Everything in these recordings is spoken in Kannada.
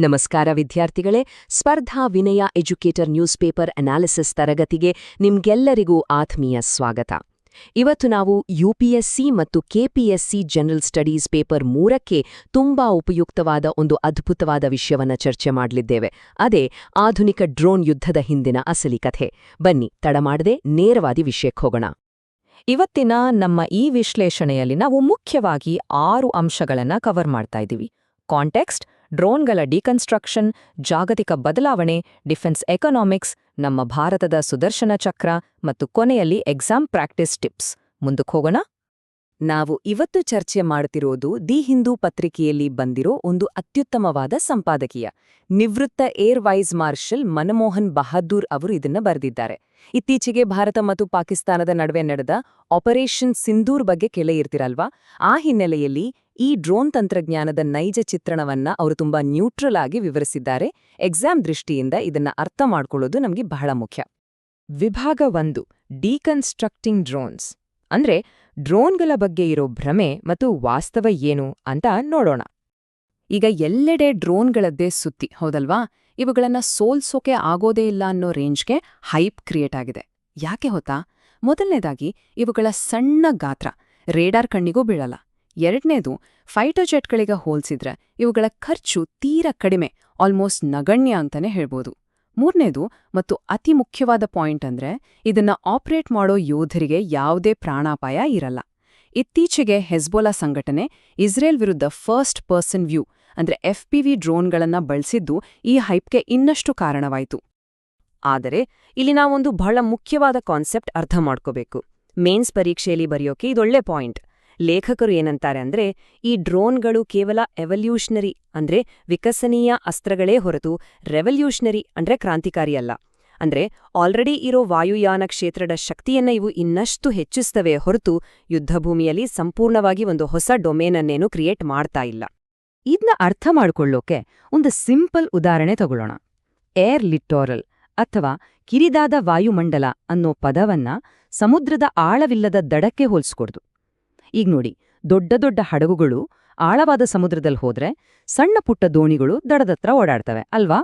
ನಮಸ್ಕಾರ ವಿದ್ಯಾರ್ಥಿಗಳೇ, ಸ್ಪರ್ಧಾ ವಿನಯ ಎಜುಕೇಟರ್ ನ್ಯೂಸ್ ಪೇಪರ್ ಅನಾಲಿಸಿಸ್ ತರಗತಿಗೆ ನಿಮ್ಗೆಲ್ಲರಿಗೂ ಆತ್ಮೀಯ ಸ್ವಾಗತ. ಇವತ್ತು ನಾವು ಯುಪಿಎಸ್ಸಿ ಮತ್ತು ಕೆಪಿಎಸ್ಸಿ ಜನರಲ್ ಸ್ಟಡೀಸ್ ಪೇಪರ್ 3ಕ್ಕೆ ತುಂಬಾ ಉಪಯುಕ್ತವಾದ ಒಂದು ಅದ್ಭುತವಾದ ವಿಷಯವನ್ನ ಚರ್ಚೆ ಮಾಡಲಿದ್ದೇವೆ. ಅದೇ ಆಧುನಿಕ ಡ್ರೋನ್ ಯುದ್ಧದ ಹಿಂದಿನ ಅಸಲಿ ಕಥೆ. ಬನ್ನಿ, ತಡಮಾಡದೆ ನೇರವಾದಿ ವಿಷಯಕ್ಕೆ ಹೋಗೋಣ. ಇವತ್ತಿನ ನಮ್ಮ ಈ ವಿಶ್ಲೇಷಣೆಯಲ್ಲಿ ನಾವು ಮುಖ್ಯವಾಗಿ 6 ಅಂಶಗಳನ್ನು ಕವರ್ ಮಾಡ್ತಾ ಇದ್ದೀವಿ. ಕಾಂಟೆಕ್ಸ್ಟ್, ಡ್ರೋನ್ಗಳ ಡಿಕನ್ಸ್ಟ್ರಕ್ಷನ್, ಜಾಗತಿಕ ಬದಲಾವಣೆ, ಡಿಫೆನ್ಸ್ ಎಕನಾಮಿಕ್ಸ್, ನಮ್ಮ ಭಾರತದ ಸುದರ್ಶನ ಚಕ್ರ ಮತ್ತು ಕೊನೆಯಲ್ಲಿ ಎಕ್ಸಾಮ್ ಪ್ರಾಕ್ಟೀಸ್ ಟಿಪ್ಸ್. ಮುಂದಕ್ಕೆ ಹೋಗೋಣ. ನಾವು ಇವತ್ತು ಚರ್ಚೆ ಮಾಡುತ್ತಿರೋದು ದಿ ಹಿಂದೂ ಪತ್ರಿಕೆಯಲ್ಲಿ ಬಂದಿರೋ ಒಂದು ಅತ್ಯುತ್ತಮವಾದ ಸಂಪಾದಕೀಯ. ನಿವೃತ್ತ air vice marshal Manmohan Bahadur ಅವರು ಇದನ್ನ ಬರೆದಿದ್ದಾರೆ. ಇತ್ತೀಚೆಗೆ ಭಾರತ ಮತ್ತು ಪಾಕಿಸ್ತಾನದ ನಡುವೆ ನಡೆದ ಆಪರೇಷನ್ ಸಿಂಧೂರ್ ಬಗ್ಗೆ ಕೇಳಿರ್ತಿರಲ್ವಾ? ಆ ಹಿನ್ನೆಲೆಯಲ್ಲಿ ಈ ಡ್ರೋನ್ ತಂತ್ರಜ್ಞಾನದ ನೈಜ ಚಿತ್ರಣವನ್ನ ಅವರು ತುಂಬಾ ನ್ಯೂಟ್ರಲ್ ಆಗಿ ವಿವರಿಸಿದ್ದಾರೆ. ಎಕ್ಸಾಮ್ ದೃಷ್ಟಿಯಿಂದ ಇದನ್ನ ಅರ್ಥ ಮಾಡ್ಕೊಳ್ಳೋದು ನಮಗೆ ಬಹಳ ಮುಖ್ಯ. ವಿಭಾಗ 1, ಡಿಕನ್ಸ್ಟ್ರಕ್ಟಿಂಗ್ ಡ್ರೋನ್ಸ್ ಅಂದ್ರೆ ಡ್ರೋನ್ಗಳ ಬಗ್ಗೆ ಇರೋ ಭ್ರಮೆ ಮತ್ತು ವಾಸ್ತವ ಏನು ಅಂತ ನೋಡೋಣ. ಈಗ ಎಲ್ಲೆಡೆ ಡ್ರೋನ್ಗಳದ್ದೇ ಸುತ್ತಿ, ಹೌದಲ್ವಾ? ಇವುಗಳನ್ನ ಸೋಲ್ಸೋಕೆ ಆಗೋದೇ ಇಲ್ಲ ಅನ್ನೋ ರೇಂಜ್ಗೆ ಹೈಪ್ ಕ್ರಿಯೇಟ್ ಆಗಿದೆ. ಯಾಕೆ ಹೊತ್ತಾ? ಮೊದಲನೇದಾಗಿ ಇವುಗಳ ಸಣ್ಣ ಗಾತ್ರ ರೇಡಾರ್ ಕಣ್ಣಿಗೂ ಬೀಳಲ್ಲ. ಎರಡನೇದು, ಫೈಟೋಜೆಟ್ಗಳಿಗೆ ಹೋಲ್ಸಿದ್ರೆ ಇವುಗಳ ಖರ್ಚು ತೀರಾ ಕಡಿಮೆ, ಆಲ್ಮೋಸ್ಟ್ ನಗಣ್ಯ ಅಂತಾನೆ ಹೇಳ್ಬೋದು. ಮೂರನೇದು ಮತ್ತು ಅತಿ ಮುಖ್ಯವಾದ ಪಾಯಿಂಟ್ ಅಂದ್ರೆ ಇದನ್ನ ಆಪರೇಟ್ ಮಾಡೋ ಯೋಧರಿಗೆ ಯಾವುದೇ ಪ್ರಾಣಾಪಾಯ ಇರಲ್ಲ. ಇತ್ತೀಚೆಗೆ ಹೆಜ್ಬೋಲಾ ಸಂಘಟನೆ ಇಸ್ರೇಲ್ ವಿರುದ್ಧ ಫಸ್ಟ್ ಪರ್ಸನ್ ವ್ಯೂ ಅಂದ್ರೆ FPV ಡ್ರೋನ್ಗಳನ್ನ ಬಳಸಿದ್ದು ಈ ಹೈಪ್ಗೆ ಇನ್ನಷ್ಟು ಕಾರಣವಾಯಿತು. ಆದರೆ ಇಲ್ಲಿ ನಾವೊಂದು ಬಹಳ ಮುಖ್ಯವಾದ ಕಾನ್ಸೆಪ್ಟ್ ಅರ್ಥ ಮಾಡ್ಕೋಬೇಕು. ಮೇನ್ಸ್ ಪರೀಕ್ಷೆಯಲ್ಲಿ ಬರೆಯೋಕೆ ಇದೊಳ್ಳೆ ಪಾಯಿಂಟ್. ಲೇಖಕರು ಏನಂತಾರೆ ಅಂದ್ರೆ, ಈ ಡ್ರೋನ್ಗಳು ಕೇವಲ ಎವಲ್ಯೂಷನರಿ ಅಂದ್ರೆ ವಿಕಸನೀಯ ಅಸ್ತ್ರಗಳೇ ಹೊರತು ರೆವಲ್ಯೂಷನರಿ ಅಂದ್ರೆ ಕ್ರಾಂತಿಕಾರಿಯಲ್ಲ. ಅಂದ್ರೆ ಆಲ್ರೆಡಿ ಇರೋ ವಾಯುಯಾನ ಕ್ಷೇತ್ರದ ಶಕ್ತಿಯನ್ನ ಇವು ಇನ್ನಷ್ಟು ಹೆಚ್ಚಿಸ್ತವೆ ಹೊರತು ಯುದ್ಧಭೂಮಿಯಲ್ಲಿ ಸಂಪೂರ್ಣವಾಗಿ ಒಂದು ಹೊಸ ಡೊಮೇನನ್ನೇನು ಕ್ರಿಯೇಟ್ ಮಾಡ್ತಾ ಇಲ್ಲ. ಇದನ್ನ ಅರ್ಥ ಮಾಡ್ಕೊಳ್ಳೋಕೆ ಒಂದು ಸಿಂಪಲ್ ಉದಾಹರಣೆ ತಗೊಳ್ಳೋಣ. ಏರ್ ಲಿಟ್ಟೋರಲ್ ಅಥವಾ ಕಿರಿದಾದ ವಾಯುಮಂಡಲ ಅನ್ನೋ ಪದವನ್ನ ಸಮುದ್ರದ ಆಳವಿಲ್ಲದ ದಡಕ್ಕೆ ಹೋಲಿಸ್ಕೊಡ್ದು. ಈಗ ನೋಡಿ, ದೊಡ್ಡ ದೊಡ್ಡ ಹಡಗುಗಳು ಆಳವಾದ ಸಮುದ್ರದಲ್ಲಿ ಹೋದ್ರೆ ಸಣ್ಣ ಪುಟ್ಟ ದೋಣಿಗಳು ದಡದತ್ರ ಓಡಾಡ್ತವೆ ಅಲ್ವಾ?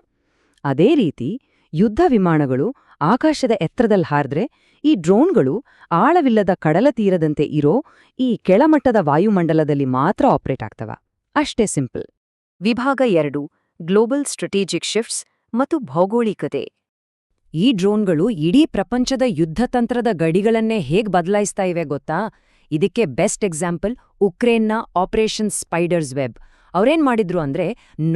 ಅದೇ ರೀತಿ ಯುದ್ಧ ವಿಮಾನಗಳು ಆಕಾಶದ ಎತ್ತರದಲ್ಲಿ ಹಾರಿದ್ರೆ ಈ ಡ್ರೋನ್ಗಳು ಆಳವಿಲ್ಲದ ಕಡಲ ತೀರದಂತೆ ಇರೋ ಈ ಕೆಳಮಟ್ಟದ ವಾಯುಮಂಡಲದಲ್ಲಿ ಮಾತ್ರ ಆಪರೇಟ್ ಆಗ್ತವ. ಅಷ್ಟೇ ಸಿಂಪಲ್. ವಿಭಾಗ 2, ಗ್ಲೋಬಲ್ ಸ್ಟ್ರಾಟಜಿಕ್ ಶಿಫ್ಟ್ಸ್ ಮತ್ತು ಭೌಗೋಳಿಕತೆ. ಈ ಡ್ರೋನ್ಗಳು ಇಡೀ ಪ್ರಪಂಚದ ಯುದ್ಧತಂತ್ರದ ಗಡಿಗಳನ್ನೇ ಹೇಗ್ ಬದಲಾಯಿಸ್ತಾ ಇವೆ ಗೊತ್ತಾ? ಇದಕ್ಕೆ ಬೆಸ್ಟ್ ಎಕ್ಸಾಂಪಲ್ ಉಕ್ರೇನ್ನ ಆಪರೇಷನ್ ಸ್ಪೈಡರ್ಸ್ ವೆಬ್. ಅವ್ರೇನ್ ಮಾಡಿದ್ರು ಅಂದ್ರೆ,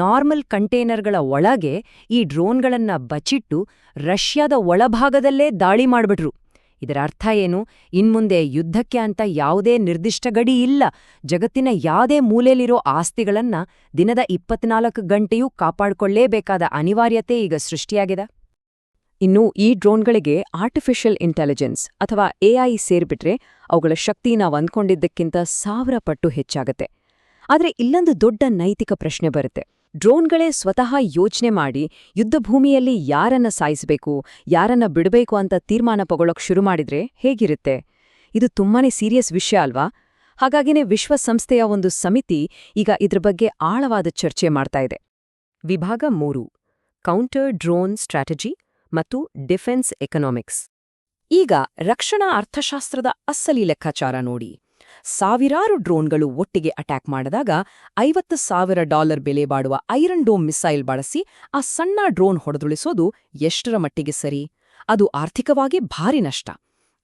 ನಾರ್ಮಲ್ ಕಂಟೈನರ್ಗಳ ಒಳಗೆ ಈ ಡ್ರೋನ್ಗಳನ್ನ ಬಚ್ಚಿಟ್ಟು ರಷ್ಯಾದ ಒಳಭಾಗದಲ್ಲೇ ದಾಳಿ ಮಾಡ್ಬಿಟ್ರು. ಇದರ ಅರ್ಥ ಏನು? ಇನ್ಮುಂದೆ ಯುದ್ಧಕ್ಕೆ ಅಂತ ಯಾವುದೇ ನಿರ್ದಿಷ್ಟ ಗಡಿ ಇಲ್ಲ. ಜಗತ್ತಿನ ಯಾವುದೇ ಮೂಲೆಯಲ್ಲಿರೋ ಆಸ್ತಿಗಳನ್ನ ದಿನದ 24 ಗಂಟೆಯೂ ಕಾಪಾಡ್ಕೊಳ್ಳೇಬೇಕಾದ ಅನಿವಾರ್ಯತೆ ಈಗ ಸೃಷ್ಟಿಯಾಗಿದೆ. ಇನ್ನು ಈ ಡ್ರೋನ್ಗಳಿಗೆ ಆರ್ಟಿಫಿಷಿಯಲ್ ಇಂಟೆಲಿಜೆನ್ಸ್ ಅಥವಾ AI ಸೇರ್ಬಿಟ್ರೆ ಅವುಗಳ ಶಕ್ತಿ ನಾವು ಅಂದ್ಕೊಂಡಿದ್ದಕ್ಕಿಂತ 1000 ಪಟ್ಟು ಹೆಚ್ಚಾಗತ್ತೆ. ಆದ್ರೆ ಇಲ್ಲೊಂದು ದೊಡ್ಡ ನೈತಿಕ ಪ್ರಶ್ನೆ ಬರುತ್ತೆ. ಡ್ರೋನ್ಗಳೇ ಸ್ವತಃ ಯೋಚನೆ ಮಾಡಿ ಯುದ್ಧಭೂಮಿಯಲ್ಲಿ ಯಾರನ್ನ ಸಾಯಿಸಬೇಕು, ಯಾರನ್ನ ಬಿಡಬೇಕು ಅಂತ ತೀರ್ಮಾನ ತಗೊಳ್ಳೋಕೆ ಶುರು ಮಾಡಿದ್ರೆ ಹೇಗಿರುತ್ತೆ? ಇದು ತುಂಬಾನೇ ಸೀರಿಯಸ್ ವಿಷಯ ಅಲ್ವಾ? ಹಾಗಾಗಿನೇ ವಿಶ್ವಸಂಸ್ಥೆಯ ಒಂದು ಸಮಿತಿ ಈಗ ಇದ್ರ ಬಗ್ಗೆ ಆಳವಾದ ಚರ್ಚೆ ಮಾಡ್ತಾ ಇದೆ. ವಿಭಾಗ 3, ಕೌಂಟರ್ ಡ್ರೋನ್ ಸ್ಟ್ರಾಟಜಿ ಮತ್ತು ಡಿಫೆನ್ಸ್ ಎಕನಾಮಿಕ್ಸ್. ಈಗ ರಕ್ಷಣಾ ಅರ್ಥಶಾಸ್ತ್ರದ ಅಸಲಿ ಲೆಕ್ಕಾಚಾರ ನೋಡಿ. ಸಾವಿರಾರು ಡ್ರೋನ್ಗಳು ಒಟ್ಟಿಗೆ ಅಟ್ಯಾಕ್ ಮಾಡಿದಾಗ $50,000 ಬೆಲೆ ಬಾಡುವ ಐರನ್ ಡೋಮ್ ಮಿಸೈಲ್ ಬಳಸಿ ಆ ಸಣ್ಣ ಡ್ರೋನ್ ಹೊಡೆದುಳಿಸೋದು ಎಷ್ಟರ ಮಟ್ಟಿಗೆ ಸರಿ? ಅದು ಆರ್ಥಿಕವಾಗಿ ಭಾರಿ ನಷ್ಟ.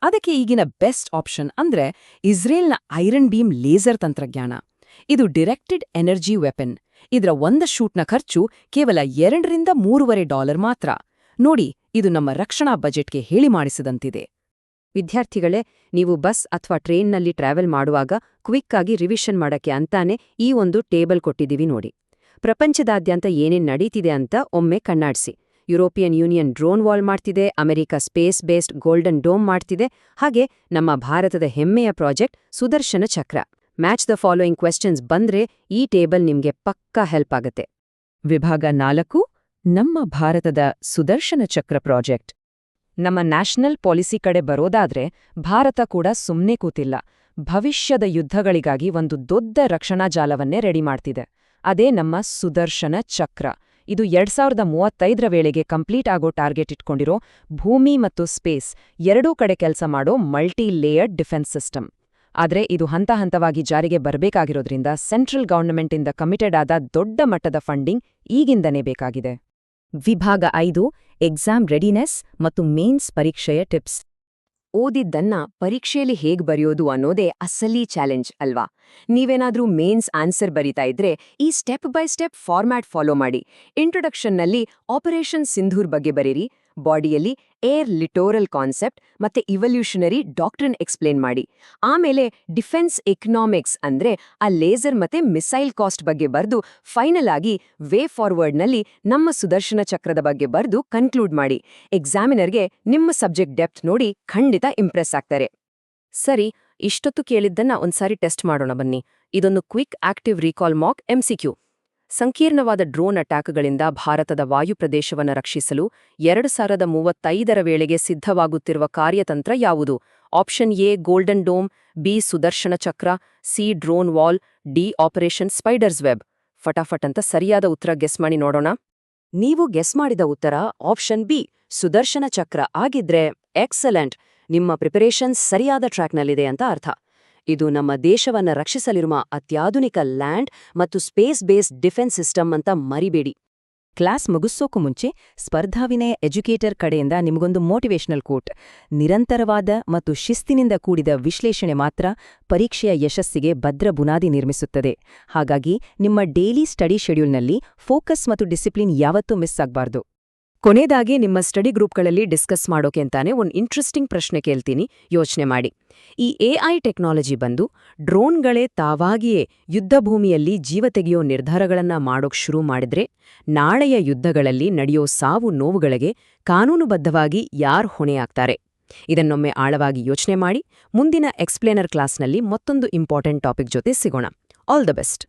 ಅದಕ್ಕೆ ಈಗಿನ ಬೆಸ್ಟ್ ಆಪ್ಷನ್ ಅಂದ್ರೆ ಇಸ್ರೇಲ್ನ ಐರನ್ ಬೀಮ್ ಲೇಸರ್ ತಂತ್ರಜ್ಞಾನ. ಇದು ಡಿರೆಕ್ಟೆಡ್ ಎನರ್ಜಿ ವೆಪನ್. ಇದರ ಒಂದು ಶೂಟ್ನ ಖರ್ಚು ಕೇವಲ $2-3.5 ಮಾತ್ರ. ನೋಡಿ, ಇದು ನಮ್ಮ ರಕ್ಷಣಾ ಬಜೆಟ್ಗೆ ಹೇಳಿ ಮಾಡಿಸಿದಂತಿದೆ. ವಿದ್ಯಾರ್ಥಿಗಳೇ, ನೀವು ಬಸ್ ಅಥವಾ ಟ್ರೈನ್ನಲ್ಲಿ ಟ್ರಾವೆಲ್ ಮಾಡುವಾಗ ಕ್ವಿಕ್ ಆಗಿ ರಿವಿಷನ್ ಮಾಡಕ್ಕೆ ಅಂತಾನೆ ಈ ಒಂದು ಟೇಬಲ್ ಕೊಟ್ಟಿದ್ದೀವಿ ನೋಡಿ. ಪ್ರಪಂಚದಾದ್ಯಂತ ಏನೇನ್ ನಡೀತಿದೆ ಅಂತ ಒಮ್ಮೆ ಕಣ್ಣಾಡ್ಸಿ. ಯುರೋಪಿಯನ್ ಯೂನಿಯನ್ ಡ್ರೋನ್ ವಾಲ್ ಮಾಡ್ತಿದೆ, America space based golden dome ಮಾಡ್ತಿದೆ, ಹಾಗೆ ನಮ್ಮ ಭಾರತದ ಹೆಮ್ಮೆಯ ಪ್ರಾಜೆಕ್ಟ್ ಸುದರ್ಶನ ಚಕ್ರ. ಮ್ಯಾಚ್ ದ ಫಾಲೋಯಿಂಗ್ ಕ್ವೆಶ್ಚನ್ಸ್ ಬಂದ್ರೆ ಈ ಟೇಬಲ್ ನಿಮ್ಗೆ ಪಕ್ಕಾ ಹೆಲ್ಪ್ ಆಗತ್ತೆ. ವಿಭಾಗ 4, ನಮ್ಮ ಭಾರತದ ಸುದರ್ಶನ ಚಕ್ರ ಪ್ರಾಜೆಕ್ಟ್. ನಮ್ಮ ನ್ಯಾಷನಲ್ ಪಾಲಿಸಿ ಕಡೆ ಬರೋದಾದ್ರೆ ಭಾರತ ಕೂಡ ಸುಮ್ನೆ ಕೂತಿಲ್ಲ. ಭವಿಷ್ಯದ ಯುದ್ಧಗಳಿಗಾಗಿ ಒಂದು ದೊಡ್ಡ ರಕ್ಷಣಾ ಜಾಲವನ್ನೇ ರೆಡಿ ಮಾಡ್ತಿದೆ. ಅದೇ ನಮ್ಮ ಸುದರ್ಶನ ಚಕ್ರ. ಇದು 2035ರ ವೇಳೆಗೆ ಕಂಪ್ಲೀಟ್ ಆಗೋ ಟಾರ್ಗೆಟ್ ಇಟ್ಕೊಂಡಿರೋ ಭೂಮಿ ಮತ್ತು ಸ್ಪೇಸ್ ಎರಡೂ ಕಡೆ ಕೆಲಸ ಮಾಡೋ ಮಲ್ಟಿ ಲೇಯರ್ಡ್ ಡಿಫೆನ್ಸ್ ಸಿಸ್ಟಮ್. ಆದ್ರೆ ಇದು ಹಂತವಾಗಿ ಜಾರಿಗೆ ಬರಬೇಕಾಗಿರೋದ್ರಿಂದ ಸೆಂಟ್ರಲ್ ಗವರ್ನಮೆಂಟಿಂದ ಕಮಿಟೆಡ್ ಆದ ದೊಡ್ಡ ಮಟ್ಟದ ಫಂಡಿಂಗ್ ಈಗಿಂದನೇ ಬೇಕಾಗಿದೆ. ವಿಭಾಗ 5 ಎಕ್ಸಾಮ್ ರೆಡಿನೆಸ್ ಮತ್ತು ಮೇನ್ಸ್ ಪರೀಕ್ಷೆಯ ಟಿಪ್ಸ್. ಓದಿದ್ದನ್ನ ಪರೀಕ್ಷೆಯಲ್ಲಿ ಹೇಗ್ ಬರೆಯೋದು ಅನ್ನೋದೇ ಅಸಲಿ ಚಾಲೆಂಜ್ ಅಲ್ವಾ? ನೀವೇನಾದ್ರೂ ಮೇನ್ಸ್ ಆನ್ಸರ್ ಬರೀತಾ ಇದ್ರೆ ಈ step by step format follow ಮಾಡಿ. ಇಂಟ್ರೊಡಕ್ಷನ್ನಲ್ಲಿ ಆಪರೇಷನ್ ಸಿಂಧೂರ್ ಬಗ್ಗೆ ಬರೀರಿ, ಬಾಡಿಯಲ್ಲಿ ಏರ್ ಲಿಟೋರಲ್ ಕಾನ್ಸೆಪ್ಟ್ ಮತ್ತೆ ಇವಲ್ಯೂಷನರಿ ಡಾಕ್ಟ್ರಿನ್ ಎಕ್ಸ್ಪ್ಲೇನ್ ಮಾಡಿ. ಆಮೇಲೆ ಡಿಫೆನ್ಸ್ ಎಕನಾಮಿಕ್ಸ್ ಅಂದ್ರೆ ಆ ಲೇಸರ್ ಮತ್ತೆ ಮಿಸೈಲ್ ಕಾಸ್ಟ್ ಬಗ್ಗೆ ಬರ್ದು ಫೈನಲ್ ಆಗಿ ವೇ ಫಾರ್ವರ್ಡ್ನಲ್ಲಿ ನಮ್ಮ ಸುದರ್ಶನ ಚಕ್ರದ ಬಗ್ಗೆ ಬರ್ದು ಕನ್ಕ್ಲೂಡ್ ಮಾಡಿ. ಎಕ್ಸಾಮಿನರ್ಗೆ ನಿಮ್ಮ ಸಬ್ಜೆಕ್ಟ್ ಡೆಪ್ತ್ ನೋಡಿ ಖಂಡಿತ ಇಂಪ್ರೆಸ್ ಆಗ್ತಾರೆ. ಸರಿ, ಇಷ್ಟೊತ್ತು ಕೇಳಿದ್ದನ್ನ ಒಂದ್ಸಾರಿ ಟೆಸ್ಟ್ ಮಾಡೋಣ ಬನ್ನಿ. ಇದೊಂದು quick active recall mock MCQ. ಸಂಕೀರ್ಣವಾದ ಡ್ರೋನ್ ಅಟ್ಯಾಕ್ಗಳಿಂದ ಭಾರತದ ವಾಯುಪ್ರದೇಶವನ್ನು ರಕ್ಷಿಸಲು 2035ರ ವೇಳೆಗೆ ಸಿದ್ಧವಾಗುತ್ತಿರುವ ಕಾರ್ಯತಂತ್ರ ಯಾವುದು? Option A golden dome, B Sudarshana Chakra, C drone wall, D operation spiders web. ಫಟಾಫಟ್ ಅಂತ ಸರಿಯಾದ ಉತ್ತರ ಗೆಸ್ ಮಾಡಿ ನೋಡೋಣ. ನೀವು ಗೆಸ್ ಮಾಡಿದ ಉತ್ತರ ಆಪ್ಷನ್ ಬಿ ಸುದರ್ಶನ ಚಕ್ರ ಆಗಿದ್ರೆ ಎಕ್ಸಲೆಂಟ್, ನಿಮ್ಮ ಪ್ರಿಪರೇಷನ್ಸ್ ಸರಿಯಾದ ಟ್ರ್ಯಾಕ್ನಲ್ಲಿದೆ ಅಂತ ಅರ್ಥ. ಇದು ನಮ್ಮ ದೇಶವನ್ನ ರಕ್ಷಿಸಲಿರುವ ಅತ್ಯಾಧುನಿಕ ಲ್ಯಾಂಡ್ ಮತ್ತು ಸ್ಪೇಸ್ ಬೇಸ್ಡ್ ಡಿಫೆನ್ಸ್ ಸಿಸ್ಟಮ್ ಅಂತ ಮರಿಬೇಡಿ. ಕ್ಲಾಸ್ ಮುಗಿಸೋಕು ಮುಂಚೆ ಸ್ಪರ್ಧಾವಿನಯ ಎಜುಕೇಟರ್ ಕಡೆಯಿಂದ ನಿಮಗೊಂದು ಮೋಟಿವೇಶನಲ್ ಕೋಟ್. ನಿರಂತರವಾದ ಮತ್ತು ಶಿಸ್ತಿನಿಂದ ಕೂಡಿದ ವಿಶ್ಲೇಷಣೆ ಮಾತ್ರ ಪರೀಕ್ಷೆಯ ಯಶಸ್ಸಿಗೆ ಭದ್ರ ಬುನಾದಿ ನಿರ್ಮಿಸುತ್ತದೆ. ಹಾಗಾಗಿ ನಿಮ್ಮ ಡೈಲಿ ಸ್ಟಡಿ ಶೆಡ್ಯೂಲ್ನಲ್ಲಿ ಫೋಕಸ್ ಮತ್ತು ಡಿಸಿಪ್ಲಿನ್ ಯಾವತ್ತೂ ಮಿಸ್ ಆಗ್ಬಾರ್ದು. ಕೊನೆಯದಾಗಿ ನಿಮ್ಮ ಸ್ಟಡಿ ಗ್ರೂಪ್ಗಳಲ್ಲಿ ಡಿಸ್ಕಸ್ ಮಾಡೋಕೆ ಅಂತಾನೆ ಒಂದು ಇಂಟ್ರೆಸ್ಟಿಂಗ್ ಪ್ರಶ್ನೆ ಕೇಳ್ತೀನಿ, ಯೋಚನೆ ಮಾಡಿ. ಈ AI ಟೆಕ್ನಾಲಜಿ ಬಂದು ಡ್ರೋನ್ಗಳೇ ತಾವಾಗಿಯೇ ಯುದ್ಧಭೂಮಿಯಲ್ಲಿ ಜೀವ ತೆಗೆಯೋ ನಿರ್ಧಾರಗಳನ್ನ ಮಾಡೋಕ್ ಶುರು ಮಾಡಿದ್ರೆ ನಾಳೆಯ ಯುದ್ಧಗಳಲ್ಲಿ ನಡೆಯೋ ಸಾವು ನೋವುಗಳಿಗೆ ಕಾನೂನುಬದ್ಧವಾಗಿ ಯಾರು ಹೊಣೆಯಾಗ್ತಾರೆ? ಇದನ್ನೊಮ್ಮೆ ಆಳವಾಗಿ ಯೋಚನೆ ಮಾಡಿ. ಮುಂದಿನ ಎಕ್ಸ್ಪ್ಲೇನರ್ ಕ್ಲಾಸ್ನಲ್ಲಿ ಮತ್ತೊಂದು ಇಂಪಾರ್ಟೆಂಟ್ ಟಾಪಿಕ್ ಜೊತೆ ಸಿಗೋಣ. All the best.